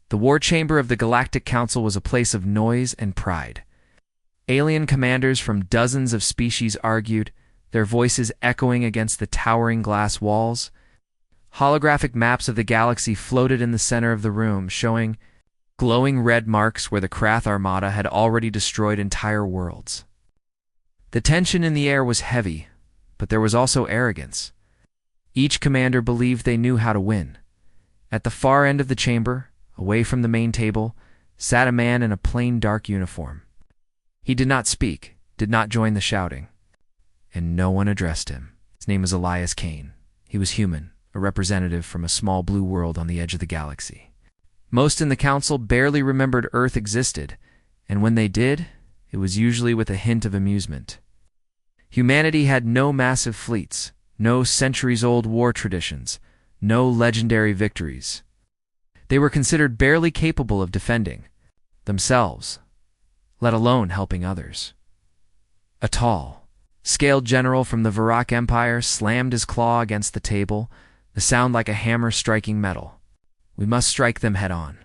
The war chamber of the Galactic Council was a place of noise and pride. Alien commanders from dozens of species argued, their voices echoing against the towering glass walls. Holographic maps of the galaxy floated in the center of the room, showing glowing red marks where the Krath Armada had already destroyed entire worlds. The tension in the air was heavy, but there was also arrogance. Each commander believed they knew how to win. At the far end of the chamber, away from the main table, sat a man in a plain dark uniform. He did not speak, did not join the shouting, and no one addressed him. His name was Elias Kane. He was human, a representative from a small blue world on the edge of the galaxy. Most in the council barely remembered Earth existed, and when they did, it was usually with a hint of amusement. Humanity had no massive fleets, no centuries-old war traditions, no legendary victories. They were considered barely capable of defending themselves, let alone helping others. A tall, scaled general from the Varrock Empire slammed his claw against the table, the sound like a hammer striking metal. "We must strike them head-on.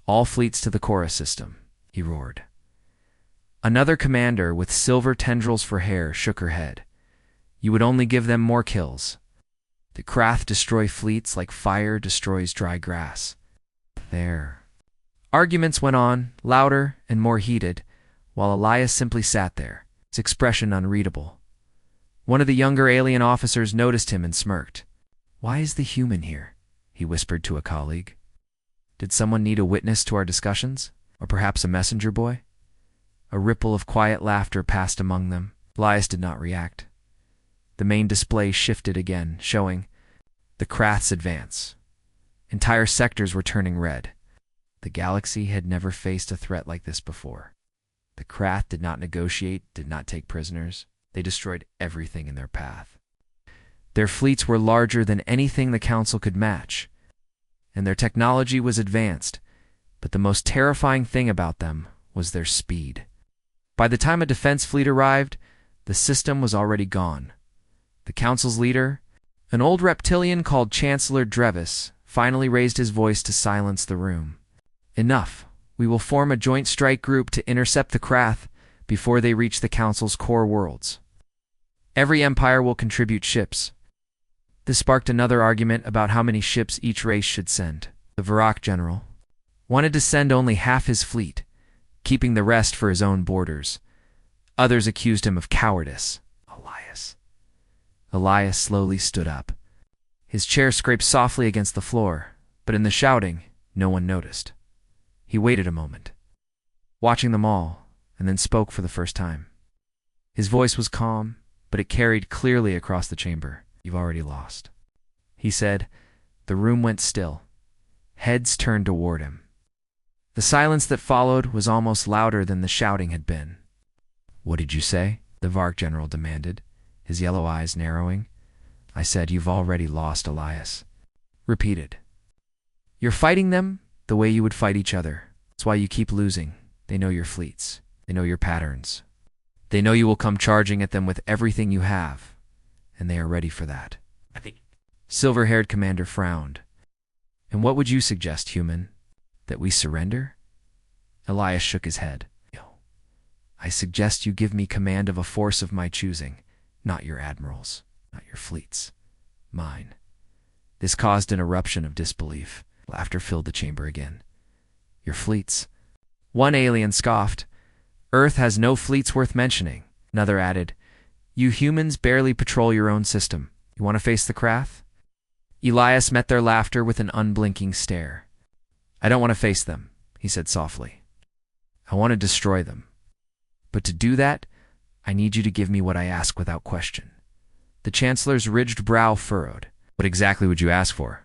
All fleets to the Chorus system," he roared. Another commander with silver tendrils for hair shook her head. "You would only give them more kills. The Krath destroy fleets like fire destroys dry grass." There. Arguments went on, louder and more heated, while Elias simply sat there, his expression unreadable. One of the younger alien officers noticed him and smirked. "Why is the human here?" he whispered to a colleague. "Did someone need a witness to our discussions? Or perhaps a messenger boy?" A ripple of quiet laughter passed among them. Elias did not react. The main display shifted again, showing the Krath's advance. Entire sectors were turning red. The galaxy had never faced a threat like this before. The Krath did not negotiate, did not take prisoners. They destroyed everything in their path. Their fleets were larger than anything the Council could match, and their technology was advanced, but the most terrifying thing about them was their speed. By the time a defense fleet arrived, the system was already gone. The Council's leader, an old reptilian called Chancellor Drevis, finally raised his voice to silence the room. "Enough. We will form a joint strike group to intercept the Krath before they reach the Council's core worlds. Every empire will contribute ships." This sparked another argument about how many ships each race should send. The Varrock general wanted to send only half his fleet, keeping the rest for his own borders. Others accused him of cowardice. Elias slowly stood up. His chair scraped softly against the floor, but in the shouting, no one noticed. He waited a moment, watching them all, and then spoke for the first time. His voice was calm, but it carried clearly across the chamber. "You've already lost," he said. The room went still. Heads turned toward him. The silence that followed was almost louder than the shouting had been. "What did you say?" the Varrock general demanded, his yellow eyes narrowing. "I said you've already lost," Elias repeated. "You're fighting them the way you would fight each other. That's why you keep losing. They know your fleets. They know your patterns. They know you will come charging at them with everything you have, and they are ready for that." Silver-haired commander frowned. "And what would you suggest, human? That we surrender?" Elias shook his head. "I suggest you give me command of a force of my choosing, not your admirals, not your fleets. Mine." This caused an eruption of disbelief. Laughter filled the chamber again. "Your fleets?" One alien scoffed. "Earth has no fleets worth mentioning." Another added, "You humans barely patrol your own system. You want to face the Krath?" Elias met their laughter with an unblinking stare. "I don't want to face them," he said softly. "I want to destroy them. But to do that, I need you to give me what I ask without question." The Chancellor's ridged brow furrowed. "What exactly would you ask for?"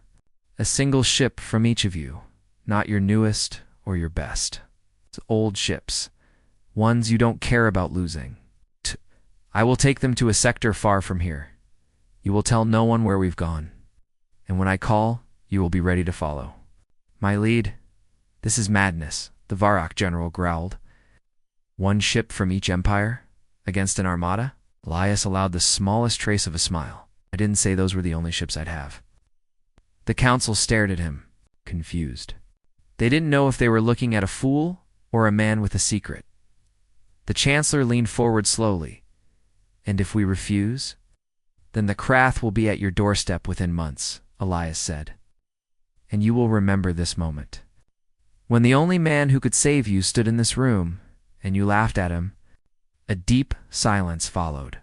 "A single ship from each of you, not your newest or your best. It's old ships, ones you don't care about losing. I will take them to a sector far from here. You will tell no one where we've gone. And when I call, you will be ready to follow." "My lead? This is madness," the Varrock general growled. "One ship from each empire? Against an armada?" Elias allowed the smallest trace of a smile. "I didn't say those were the only ships I'd have." The council stared at him, confused. They didn't know if they were looking at a fool or a man with a secret. The Chancellor leaned forward slowly. "And if we refuse? Then the Krath will be at your doorstep within months," Elias said. "And you will remember this moment. When the only man who could save you stood in this room, and you laughed at him." A deep silence followed.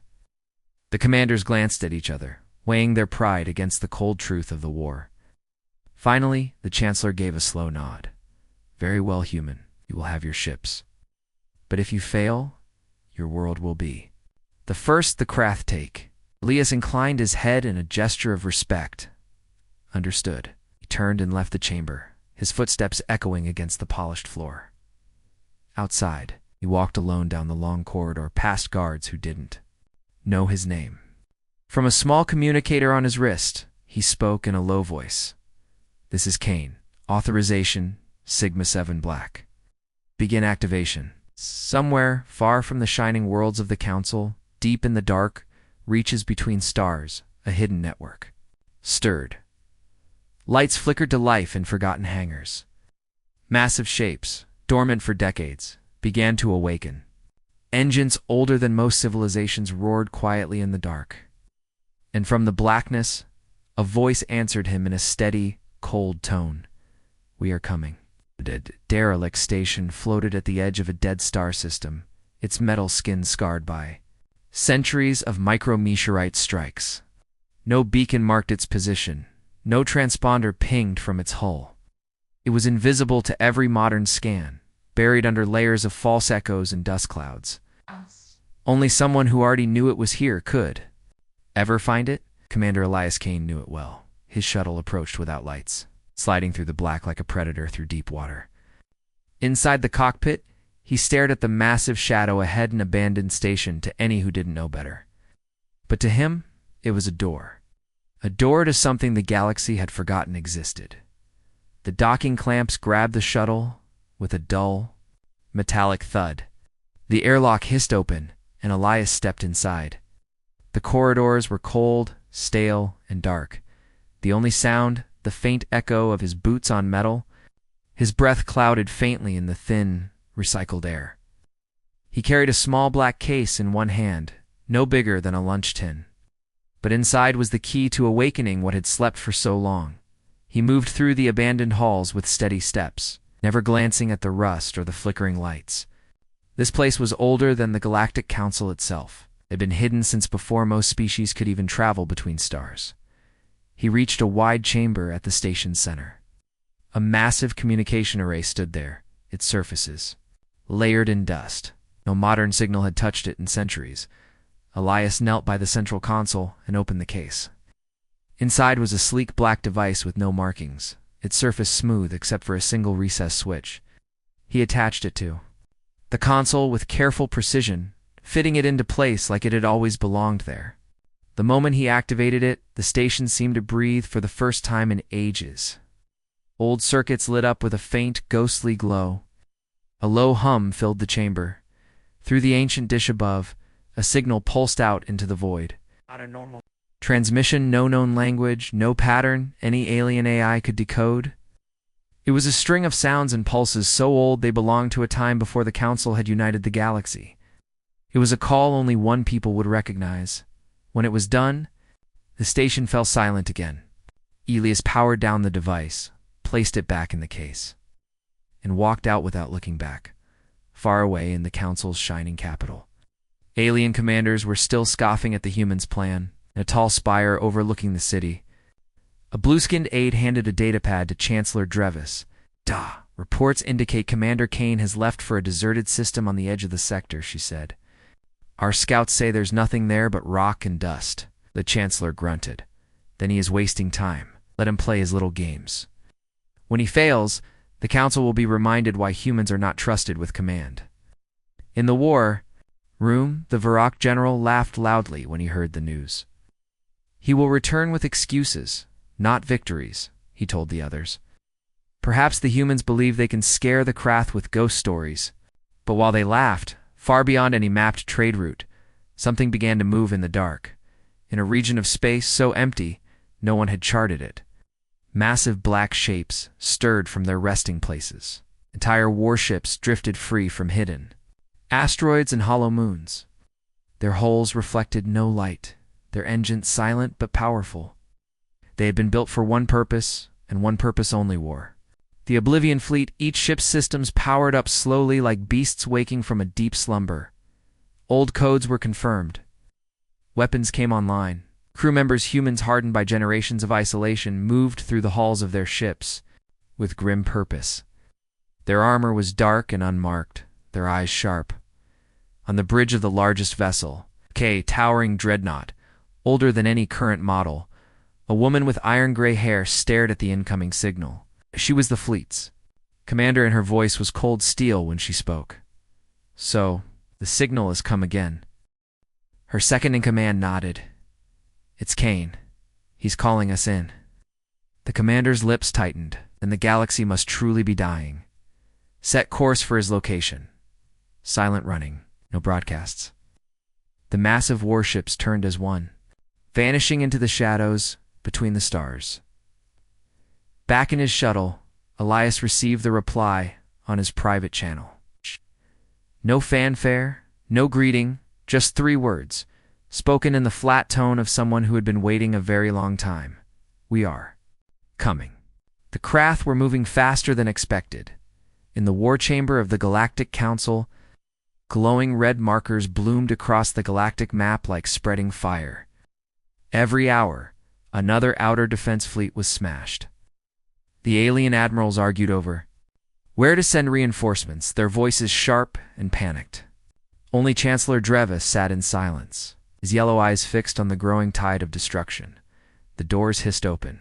The commanders glanced at each other, weighing their pride against the cold truth of the war. Finally, the Chancellor gave a slow nod. "Very well, human, you will have your ships. But if you fail, your world will be the first the Krath take." Elias inclined his head in a gesture of respect. "Understood." He turned and left the chamber, his footsteps echoing against the polished floor. Outside, he walked alone down the long corridor past guards who didn't know his name. From a small communicator on his wrist, he spoke in a low voice. "This is Kane. Authorization, Sigma 7 Black. Begin activation." Somewhere, far from the shining worlds of the Council, deep in the dark, reaches between stars, a hidden network stirred. Lights flickered to life in forgotten hangars. Massive shapes, dormant for decades, began to awaken. Engines older than most civilizations roared quietly in the dark. And from the blackness, a voice answered him in a steady, cold tone. "We are coming." A derelict station floated at the edge of a dead star system, its metal skin scarred by centuries of micrometeorite strikes. No beacon marked its position. No transponder pinged from its hull. It was invisible to every modern scan, buried under layers of false echoes and dust clouds. Only someone who already knew it was here could ever find it. Commander Elias Kane knew it well. His shuttle approached without lights, sliding through the black like a predator through deep water. Inside the cockpit, he stared at the massive shadow ahead, an abandoned station to any who didn't know better. But to him, it was a door. A door to something the galaxy had forgotten existed. The docking clamps grabbed the shuttle with a dull, metallic thud. The airlock hissed open, and Elias stepped inside. The corridors were cold, stale, and dark. The only sound, the faint echo of his boots on metal. His breath clouded faintly in the thin, recycled air. He carried a small black case in one hand, no bigger than a lunch tin. But inside was the key to awakening what had slept for so long. He moved through the abandoned halls with steady steps, never glancing at the rust or the flickering lights. This place was older than the Galactic Council itself. It had been hidden since before most species could even travel between stars. He reached a wide chamber at the station's center. A massive communication array stood there, its surfaces layered in dust. No modern signal had touched it in centuries. Elias knelt by the central console and opened the case. Inside was a sleek black device with no markings, its surface smooth except for a single recessed switch. He attached it to the console with careful precision, fitting it into place like it had always belonged there. The moment he activated it, the station seemed to breathe for the first time in ages. Old circuits lit up with a faint, ghostly glow. A low hum filled the chamber. Through the ancient dish above, a signal pulsed out into the void. Not a normal Transmission, no known language, no pattern any alien AI could decode. It was a string of sounds and pulses so old they belonged to a time before the Council had united the galaxy. It was a call only one people would recognize. When it was done, the station fell silent again. Elias powered down the device, placed it back in the case, and walked out without looking back, far away in the Council's shining capital. Alien commanders were still scoffing at the humans' plan, in a tall spire overlooking the city. A blue-skinned aide handed a datapad to Chancellor Drevis. Reports indicate Commander Kane has left for a deserted system on the edge of the sector," she said. "Our scouts say there's nothing there but rock and dust." The Chancellor grunted. "Then he is wasting time. Let him play his little games. When he fails, the Council will be reminded why humans are not trusted with command." In the war room, the Varrock general laughed loudly when he heard the news. "He will return with excuses, not victories," he told the others. Perhaps the humans believe they can scare the Krath with ghost stories. But while they laughed, far beyond any mapped trade route, something began to move in the dark. In a region of space so empty, no one had charted it. Massive black shapes stirred from their resting places. Entire warships drifted free from hidden asteroids and hollow moons. Their hulls reflected no light, their engines silent but powerful. They had been built for one purpose, and one purpose only: war. The Oblivion fleet, each ship's systems powered up slowly like beasts waking from a deep slumber. Old codes were confirmed. Weapons came online. Crew members, humans hardened by generations of isolation, moved through the halls of their ships with grim purpose. Their armor was dark and unmarked, their eyes sharp. On the bridge of the largest vessel, towering dreadnought, older than any current model, a woman with iron-gray hair stared at the incoming signal. She was the fleet's commander, and her voice was cold steel when she spoke. "So, the signal has come again." Her second-in-command nodded. "It's Kane. He's calling us in." The commander's lips tightened, and the galaxy must truly be dying. Set course for his location. Silent running, no broadcasts. The massive warships turned as one, vanishing into the shadows between the stars. Back in his shuttle, Elias received the reply on his private channel. No fanfare, no greeting, just 3 words, spoken in the flat tone of someone who had been waiting a very long time. "We are coming." The Krath were moving faster than expected. In the war chamber of the Galactic Council, glowing red markers bloomed across the galactic map like spreading fire. Every hour, another outer defense fleet was smashed. The alien admirals argued over where to send reinforcements, their voices sharp and panicked. Only Chancellor Drevis sat in silence, his yellow eyes fixed on the growing tide of destruction. The doors hissed open,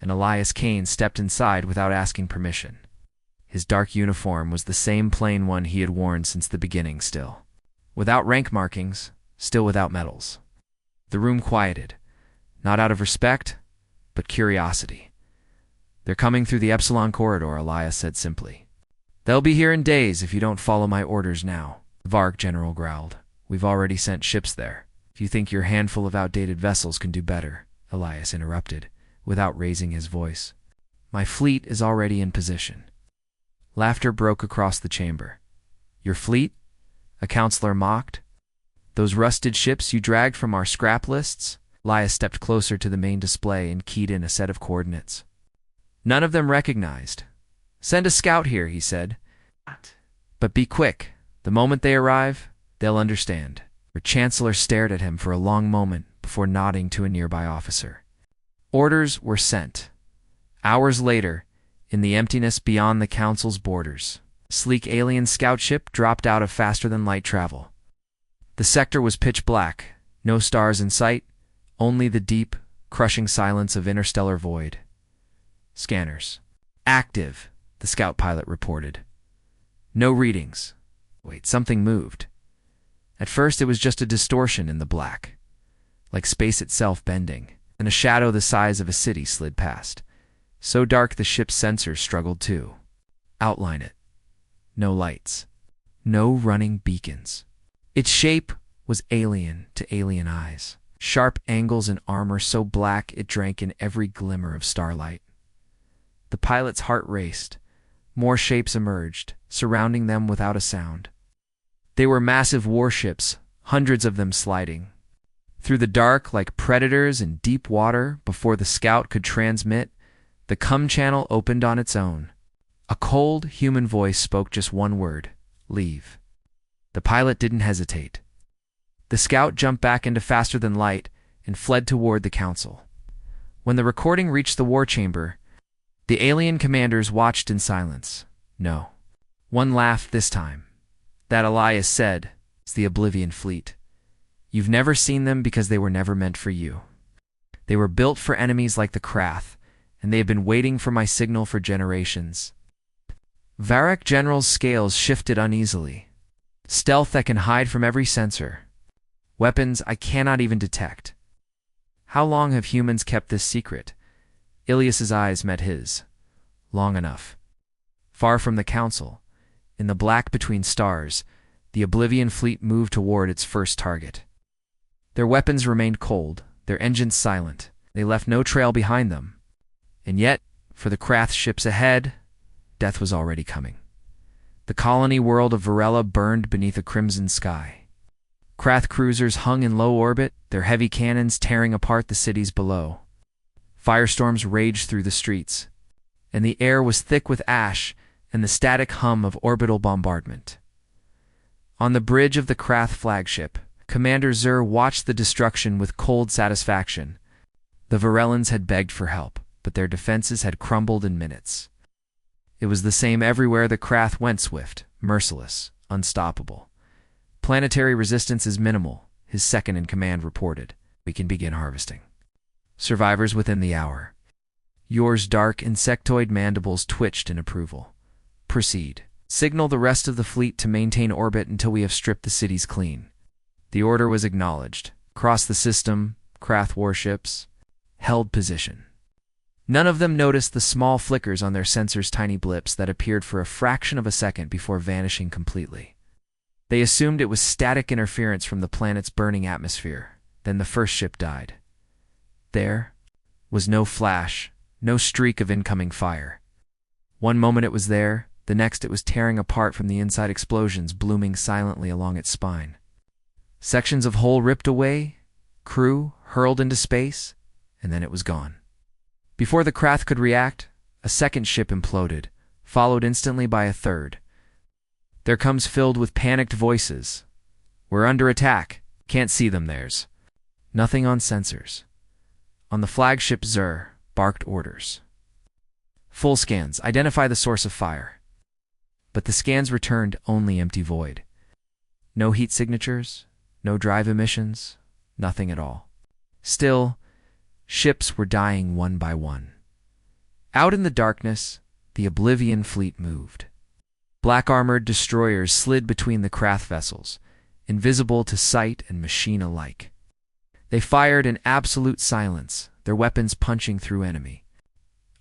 and Elias Kane stepped inside without asking permission. His dark uniform was the same plain one he had worn since the beginning, still without rank markings, still without medals. The room quieted, not out of respect, but curiosity. "They're coming through the Epsilon corridor," Elias said simply. "They'll be here in days if you don't follow my orders now," the Varg general growled. "We've already sent ships there. If you think your handful of outdated vessels can do better," Elias interrupted, without raising his voice, "my fleet is already in position." Laughter broke across the chamber. "Your fleet?" a counselor mocked. "Those rusted ships you dragged from our scrap lists?" Elias stepped closer to the main display and keyed in a set of coordinates. None of them recognized. "Send a scout here," he said. "But be quick. The moment they arrive, they'll understand." The Chancellor stared at him for a long moment before nodding to a nearby officer. Orders were sent. Hours later, in the emptiness beyond the Council's borders, a sleek alien scout ship dropped out of faster-than-light travel. The sector was pitch black, no stars in sight, only the deep, crushing silence of interstellar void. "Scanners active," the scout pilot reported. "No readings." Wait, something moved. At first it was just a distortion in the black, like space itself bending, and a shadow the size of a city slid past. So dark the ship's sensors struggled to outline it. No lights. No running beacons. Its shape was alien to alien eyes. Sharp angles and armor so black it drank in every glimmer of starlight. The pilot's heart raced. More shapes emerged, surrounding them without a sound. They were massive warships, hundreds of them sliding through the dark like predators in deep water. Before the scout could transmit, the com channel opened on its own. A cold, human voice spoke just one word: "Leave." The pilot didn't hesitate. The scout jumped back into faster than light and fled toward the Council. When the recording reached the war chamber, the alien commanders watched in silence. No. One laughed this time. "That," Elias said, "is the Oblivion fleet. You've never seen them because they were never meant for you. They were built for enemies like the Krath, and they have been waiting for my signal for generations." Varric General's scales shifted uneasily. "Stealth that can hide from every sensor. Weapons I cannot even detect. How long have humans kept this secret?" Ilias's eyes met his. "Long enough." Far from the Council, in the black between stars, the Oblivion fleet moved toward its first target. Their weapons remained cold, their engines silent. They left no trail behind them. And yet, for the Krath ships ahead, death was already coming. The colony world of Varela burned beneath a crimson sky. Krath cruisers hung in low orbit, their heavy cannons tearing apart the cities below. Firestorms raged through the streets, and the air was thick with ash and the static hum of orbital bombardment. On the bridge of the Krath flagship, Commander Zur watched the destruction with cold satisfaction. The Varelans had begged for help, but their defenses had crumbled in minutes. It was the same everywhere. The Krath went swift, merciless, unstoppable. Planetary resistance is minimal, his second-in-command reported. We can begin harvesting. Survivors within the hour. Yor's dark insectoid mandibles twitched in approval. Proceed. Signal the rest of the fleet to maintain orbit until we have stripped the cities clean. The order was acknowledged. Across the system, Krath warships held position. None of them noticed the small flickers on their sensors' tiny blips that appeared for a fraction of a second before vanishing completely. They assumed it was static interference from the planet's burning atmosphere. Then the first ship died. There was no flash, no streak of incoming fire. One moment it was there, the next it was tearing apart from the inside, explosions blooming silently along its spine. Sections of hull ripped away, crew hurled into space, and then it was gone. Before the Krath could react, a second ship imploded, followed instantly by a third. Their coms filled with panicked voices. We're under attack. Can't see them, there's nothing on sensors. On the flagship, Zur barked orders. Full scans, identify the source of fire. But the scans returned only empty void. No heat signatures, no drive emissions, nothing at all. Still, ships were dying one by one. Out in the darkness, the Oblivion fleet moved. Black-armored destroyers slid between the Krath vessels, invisible to sight and machine alike. They fired in absolute silence, their weapons punching through enemy.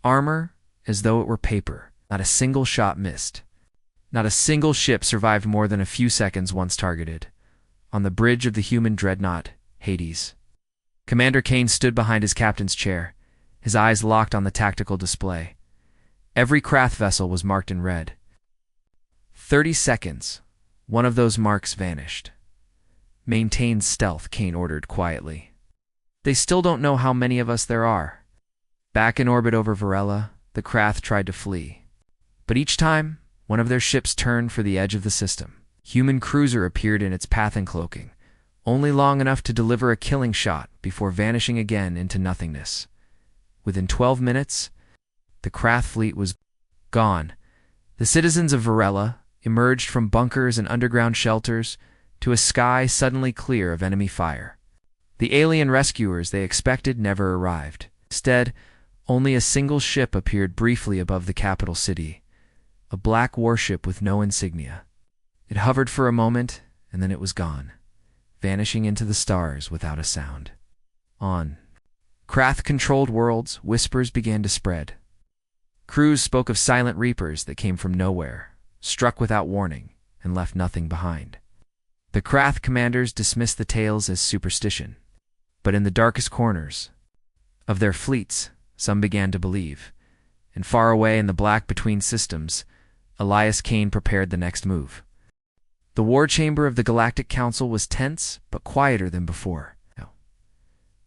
Armor as though it were paper, not a single shot missed. Not a single ship survived more than a few seconds once targeted. On the bridge of the human dreadnought, Hades, Commander Kane stood behind his captain's chair, his eyes locked on the tactical display. Every Krath vessel was marked in red. 30 seconds. One of those marks vanished. Maintain stealth, Kane ordered quietly. They still don't know how many of us there are. Back in orbit over Varela, the Krath tried to flee. But each time, one of their ships turned for the edge of the system. Human cruiser appeared in its path and cloaking, only long enough to deliver a killing shot before vanishing again into nothingness. Within 12 minutes, the Krath fleet was gone. The citizens of Varela emerged from bunkers and underground shelters to a sky suddenly clear of enemy fire. The alien rescuers they expected never arrived. Instead, only a single ship appeared briefly above the capital city, a black warship with no insignia. It hovered for a moment, and then it was gone, vanishing into the stars without a sound. On Krath-controlled worlds, whispers began to spread. Crews spoke of silent reapers that came from nowhere, struck without warning, and left nothing behind. The Krath commanders dismissed the tales as superstition, but in the darkest corners of their fleets, some began to believe, and far away in the black between systems, Elias Kane prepared the next move. The war chamber of the Galactic Council was tense, but quieter than before.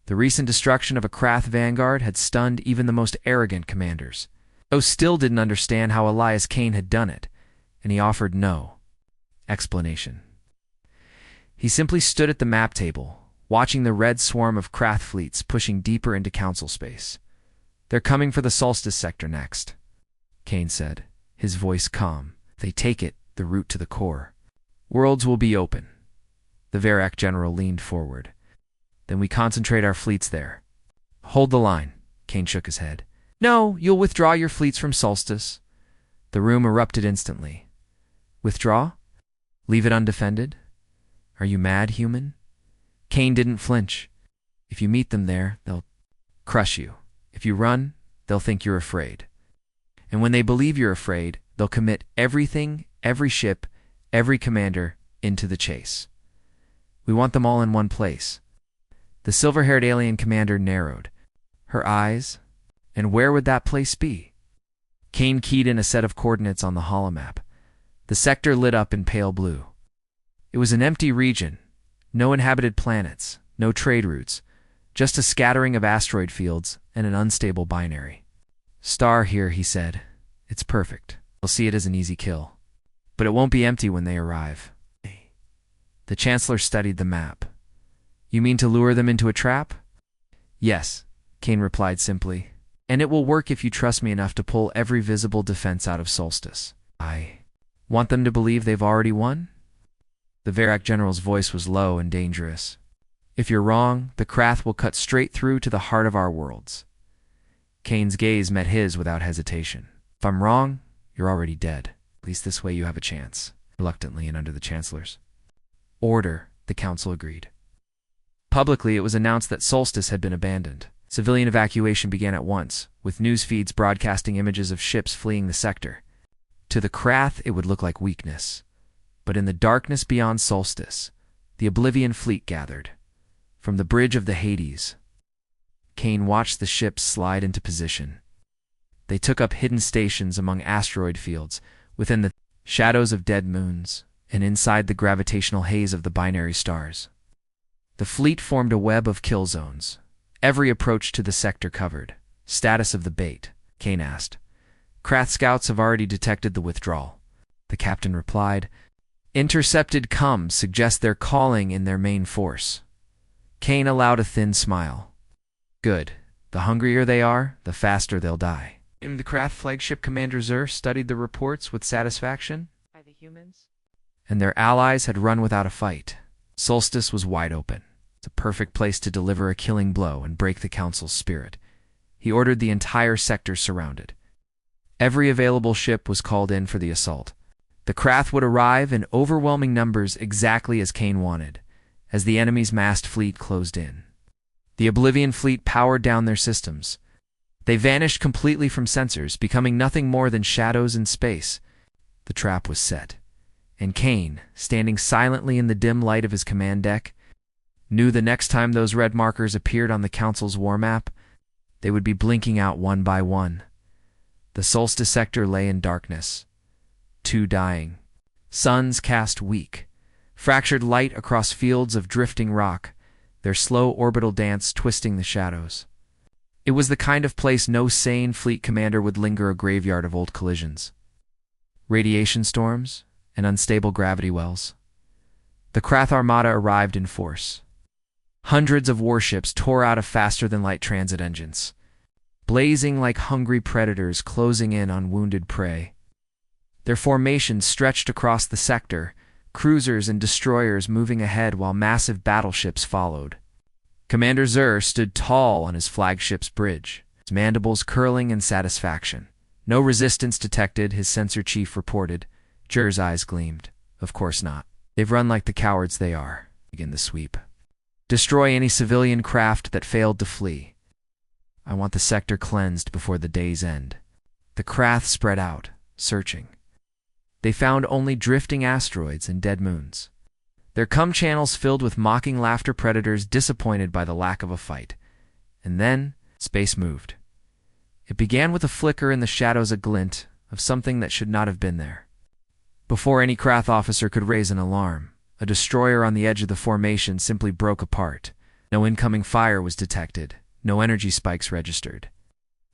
The recent destruction of a Krath vanguard had stunned even the most arrogant commanders. O still didn't understand how Elias Kane had done it, and he offered no explanation. He simply stood at the map table, watching the red swarm of Krath fleets pushing deeper into Council space. They're coming for the Solstice sector next, Kane said, his voice calm. If they take it, the route to the core. Worlds will be open. The Varak general leaned forward. Then we concentrate our fleets there. Hold the line, Kane shook his head. No, you'll withdraw your fleets from Solstice. The room erupted instantly. Withdraw? Leave it undefended? Are you mad, human? Kane didn't flinch. If you meet them there, they'll crush you. If you run, they'll think you're afraid. And when they believe you're afraid, they'll commit everything, every ship, every commander, into the chase. We want them all in one place. The silver-haired alien commander narrowed. Her eyes, And where would that place be? Kane keyed in a set of coordinates on the holomap. The sector lit up in pale blue. It was an empty region. No inhabited planets, no trade routes, just a scattering of asteroid fields and an unstable binary. Star here, he said. It's perfect. I'll see it as an easy kill. But it won't be empty when they arrive. The Chancellor studied the map. You mean to lure them into a trap? Yes, Kane replied simply. And it will work if you trust me enough to pull every visible defense out of Solstice. I want them to believe they've already won? The Verak general's voice was low and dangerous. If you're wrong, the Krath will cut straight through to the heart of our worlds. Kane's gaze met his without hesitation. If I'm wrong, you're already dead. At least this way you have a chance. Reluctantly and under the Chancellor's order, the Council agreed. Publicly, it was announced that Solstice had been abandoned. Civilian evacuation began at once, with news feeds broadcasting images of ships fleeing the sector. To the Krath, it would look like weakness. But in the darkness beyond Solstice, the Oblivion fleet gathered. From the bridge of the Hades, Kane watched the ships slide into position. They took up hidden stations among asteroid fields, within the shadows of dead moons, and inside the gravitational haze of the binary stars. The fleet formed a web of kill zones, every approach to the sector covered. Status of the bait, Kane asked. Krath scouts have already detected the withdrawal. The captain replied. Intercepted comms suggest they're calling in their main force. Kane allowed a thin smile. Good. The hungrier they are, the faster they'll die. The Krath flagship Commander Zur studied the reports with satisfaction. By the humans? And their allies had run without a fight. Solstice was wide open. It's a perfect place to deliver a killing blow and break the Council's spirit. He ordered the entire sector surrounded. Every available ship was called in for the assault. The Krath would arrive in overwhelming numbers exactly as Kane wanted, as the enemy's massed fleet closed in. The Oblivion fleet powered down their systems. They vanished completely from sensors, becoming nothing more than shadows in space. The trap was set, and Kane, standing silently in the dim light of his command deck, knew the next time those red markers appeared on the Council's war map, they would be blinking out one by one. The Solstice sector lay in darkness. 2 dying. Suns cast weak, fractured light across fields of drifting rock, their slow orbital dance twisting the shadows. It was the kind of place no sane fleet commander would linger, a graveyard of old collisions. Radiation storms and unstable gravity wells. The Krath armada arrived in force. Hundreds of warships tore out of faster-than-light transit engines, blazing like hungry predators closing in on wounded prey. Their formations stretched across the sector, cruisers and destroyers moving ahead while massive battleships followed. Commander Zur stood tall on his flagship's bridge, his mandibles curling in satisfaction. No resistance detected, his sensor chief reported. Zur's eyes gleamed. Of course not. They've run like the cowards they are. Begin the sweep. Destroy any civilian craft that failed to flee. I want the sector cleansed before the day's end. The Krath spread out, searching. They found only drifting asteroids and dead moons. Their cum channels filled with mocking laughter predators disappointed by the lack of a fight. And then, space moved. It began with a flicker in the shadows, a glint of something that should not have been there. Before any Krath officer could raise an alarm, a destroyer on the edge of the formation simply broke apart. No incoming fire was detected, no energy spikes registered.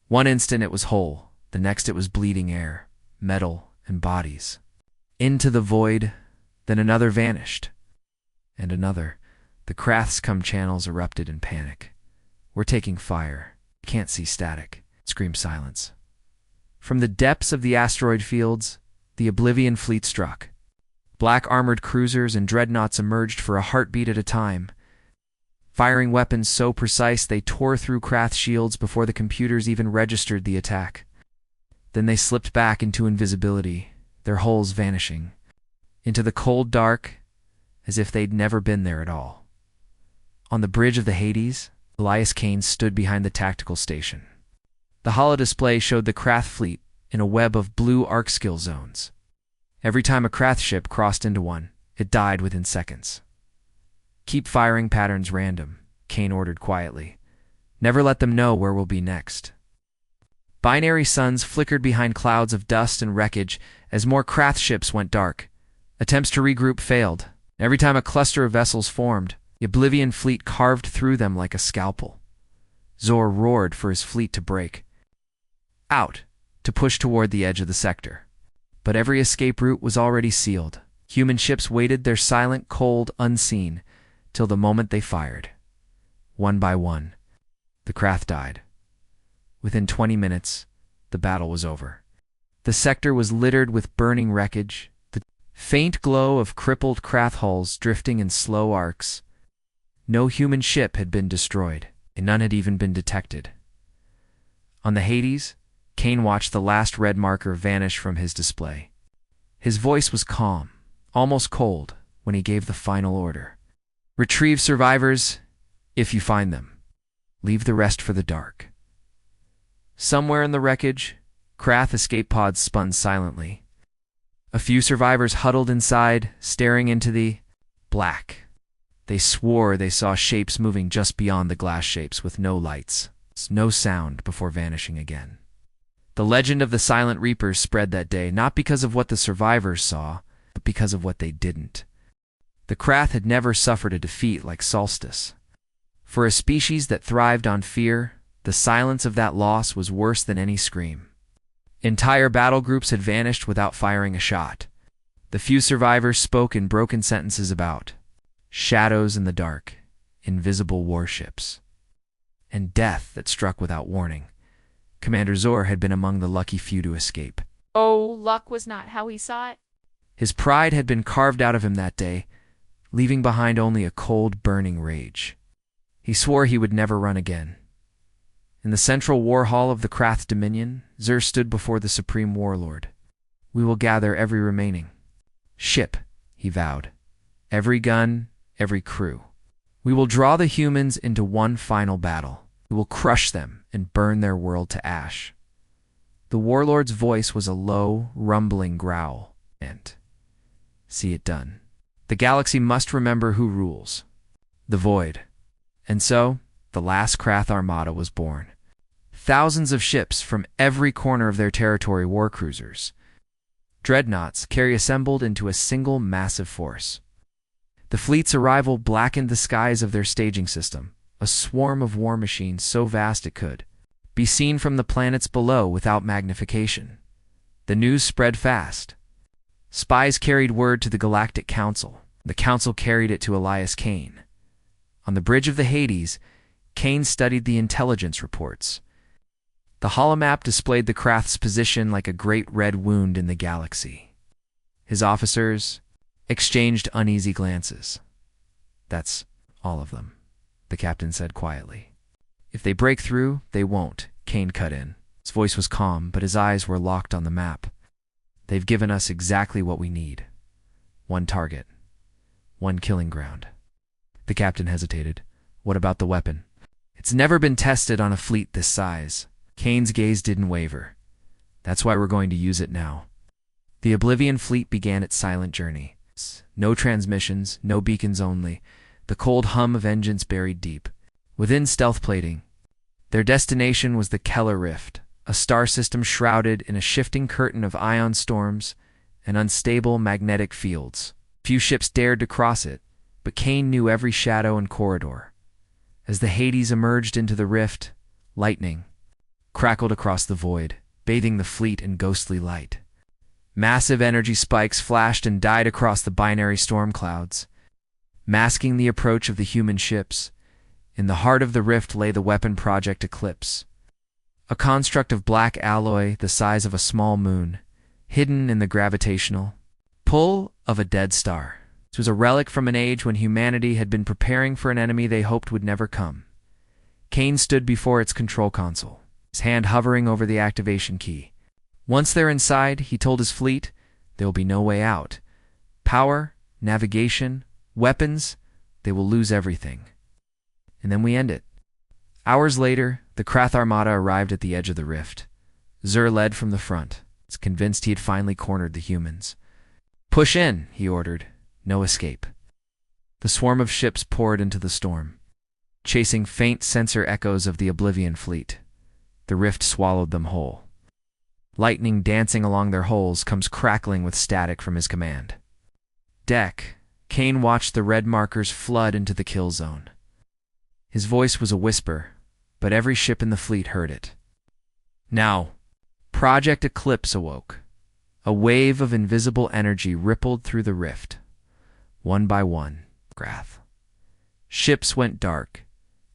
One instant it was whole, the next it was bleeding air, metal, and bodies. Into the void, then another vanished. And another. The Krath's cum channels erupted in panic. We're taking fire. Can't see static. Screamed silence. From the depths of the asteroid fields, the Oblivion fleet struck. Black armored cruisers and dreadnoughts emerged for a heartbeat at a time, firing weapons so precise they tore through Krath shields before the computers even registered the attack. Then they slipped back into invisibility, their hulls vanishing, into the cold dark, as if they'd never been there at all. On the bridge of the Hades, Elias Kane stood behind the tactical station. The holodisplay showed the Krath fleet in a web of blue arc skill zones. Every time a Krath ship crossed into one, it died within seconds. Keep firing patterns random, Kane ordered quietly. Never let them know where we'll be next. Binary suns flickered behind clouds of dust and wreckage as more Krath ships went dark. Attempts to regroup failed. Every time a cluster of vessels formed, the Oblivion fleet carved through them like a scalpel. Zor roared for his fleet to break out, to push toward the edge of the sector. But every escape route was already sealed. Human ships waited their silent, cold, unseen, till the moment they fired. One by one, the Krath died. Within 20 minutes, the battle was over. The sector was littered with burning wreckage, the faint glow of crippled Krath hulls drifting in slow arcs. No human ship had been destroyed, and none had even been detected. On the Hades, Kane watched the last red marker vanish from his display. His voice was calm, almost cold, when he gave the final order. Retrieve survivors, if you find them. Leave the rest for the dark. Somewhere in the wreckage, Krath escape pods spun silently. A few survivors huddled inside, staring into the black. They swore they saw shapes moving just beyond the glass shapes with no lights, no sound before vanishing again. The legend of the Silent Reapers spread that day, not because of what the survivors saw, but because of what they didn't. The Krath had never suffered a defeat like Solstice. For a species that thrived on fear, the silence of that loss was worse than any scream. Entire battle groups had vanished without firing a shot. The few survivors spoke in broken sentences about shadows in the dark, invisible warships, and death that struck without warning. Commander Zor had been among the lucky few to escape. Oh, luck was not how he saw it. His pride had been carved out of him that day, leaving behind only a cold, burning rage. He swore he would never run again. In the central war hall of the Krath Dominion, Zor stood before the Supreme Warlord. "We will gather every remaining ship," he vowed. "Every gun, every crew. We will draw the humans into one final battle. We will crush them and burn their world to ash." The warlord's voice was a low, rumbling growl, and see it done. The galaxy must remember who rules. The Void. And so, the last Krath Armada was born. Thousands of ships from every corner of their territory, war cruisers, dreadnoughts, carry assembled into a single massive force. The fleet's arrival blackened the skies of their staging system, a swarm of war machines so vast it could be seen from the planets below without magnification. The news spread fast. Spies carried word to the Galactic Council. The Council carried it to Elias Kane. On the bridge of the Hades, Kane studied the intelligence reports. The holomap displayed the Krath's position like a great red wound in the galaxy. His officers exchanged uneasy glances. "That's all of them," the captain said quietly. "If they break through, they won't," Kane cut in. His voice was calm, but his eyes were locked on the map. "They've given us exactly what we need. One target. One killing ground." The captain hesitated. "What about the weapon?" "It's never been tested on a fleet this size." Kane's gaze didn't waver. "That's why we're going to use it now." The Oblivion fleet began its silent journey. No transmissions, no beacons only, the cold hum of engines buried deep. Within stealth plating, their destination was the Keller Rift, a star system shrouded in a shifting curtain of ion storms and unstable magnetic fields. Few ships dared to cross it, but Kane knew every shadow and corridor. As the Hades emerged into the rift, lightning crackled across the void, bathing the fleet in ghostly light. Massive energy spikes flashed and died across the binary storm clouds, masking the approach of the human ships. In the heart of the rift lay the weapon project Eclipse, a construct of black alloy the size of a small moon, hidden in the gravitational pull of a dead star. It was a relic from an age when humanity had been preparing for an enemy they hoped would never come. Kane stood before its control console, his hand hovering over the activation key. Once they're inside, he told his fleet, there will be no way out. Power, navigation, weapons, they will lose everything. And then we end it. Hours later, the Krath Armada arrived at the edge of the rift. Zor led from the front, convinced he had finally cornered the humans. "Push in," he ordered. "No escape." The swarm of ships poured into the storm, chasing faint sensor echoes of the Oblivion fleet. The rift swallowed them whole. Lightning dancing along their holes comes crackling with static from his command. Deck, Kane watched the red markers flood into the kill zone. His voice was a whisper, but every ship in the fleet heard it. Now, Project Eclipse awoke. A wave of invisible energy rippled through the rift. One by one, Grath. Ships went dark,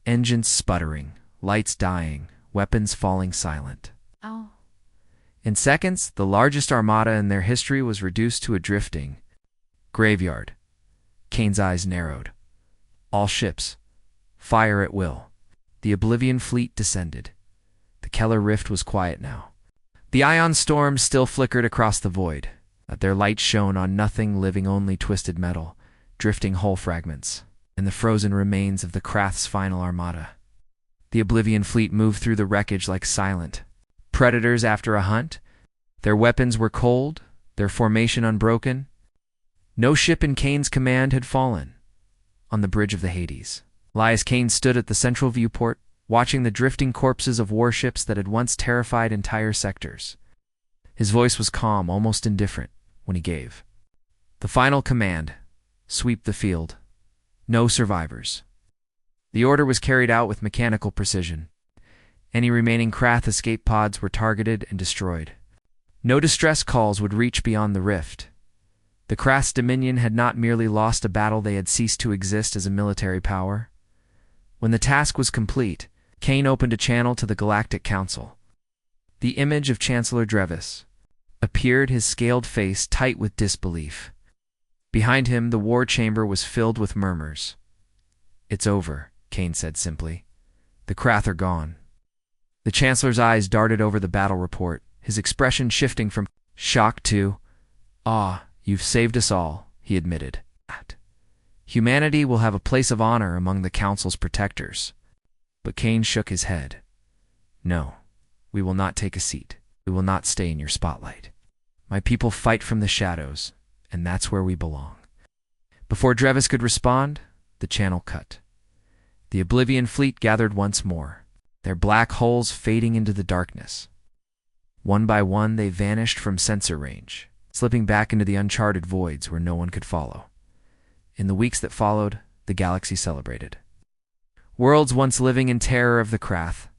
engines sputtering, lights dying, weapons falling silent. Oh. In seconds, the largest armada in their history was reduced to a drifting graveyard. Kane's eyes narrowed. All ships, fire at will. The Oblivion fleet descended. The Keller Rift was quiet now. The ion storm still flickered across the void. Their light shone on nothing living, only twisted metal, drifting hull fragments, and the frozen remains of the Krath's final armada. The Oblivion fleet moved through the wreckage like silent predators after a hunt. Their weapons were cold, their formation unbroken. No ship in Kane's command had fallen. On the bridge of the Hades, Elias Kane stood at the central viewport, watching the drifting corpses of warships that had once terrified entire sectors. His voice was calm, almost indifferent, when he gave the final command: sweep the field. No survivors. The order was carried out with mechanical precision. Any remaining Krath escape pods were targeted and destroyed. No distress calls would reach beyond the rift. The Krath's dominion had not merely lost a battle, they had ceased to exist as a military power. When the task was complete, Kane opened a channel to the Galactic Council. The image of Chancellor Drevis appeared, his scaled face tight with disbelief. Behind him, the war chamber was filled with murmurs. "It's over," Kane said simply. "The Krath are gone." The Chancellor's eyes darted over the battle report, his expression shifting from shock to awe. "You've saved us all," he admitted. "Humanity will have a place of honor among the Council's protectors." But Kane shook his head. "No, we will not take a seat. We will not stay in your spotlight. My people fight from the shadows, and that's where we belong." Before Drevis could respond, the channel cut. The Oblivion fleet gathered once more, their black hulls fading into the darkness. One by one, they vanished from sensor range, slipping back into the uncharted voids where no one could follow. In the weeks that followed, the galaxy celebrated. Worlds once living in terror of the Krath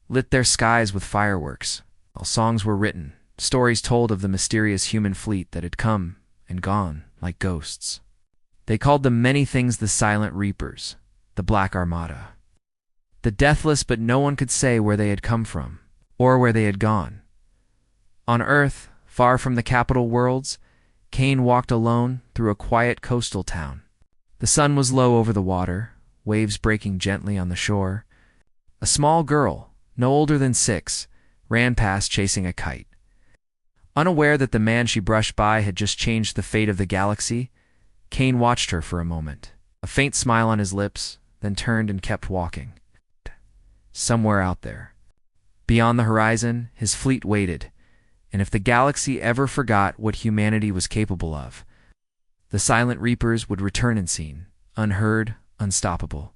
lit their skies with fireworks, while songs were written, stories told of the mysterious human fleet that had come and gone like ghosts. They called them many things: the Silent Reapers, the Black Armada, the Deathless, but no one could say where they had come from or where they had gone. On Earth, far from the capital worlds, Kane walked alone through a quiet coastal town. The sun was low over the water, waves breaking gently on the shore. A small girl, no older than 6, ran past chasing a kite. Unaware that the man she brushed by had just changed the fate of the galaxy, Kane watched her for a moment, a faint smile on his lips, then turned and kept walking. Somewhere out there, beyond the horizon, his fleet waited, and if the galaxy ever forgot what humanity was capable of, the Silent Reapers would return unseen, unheard, unstoppable.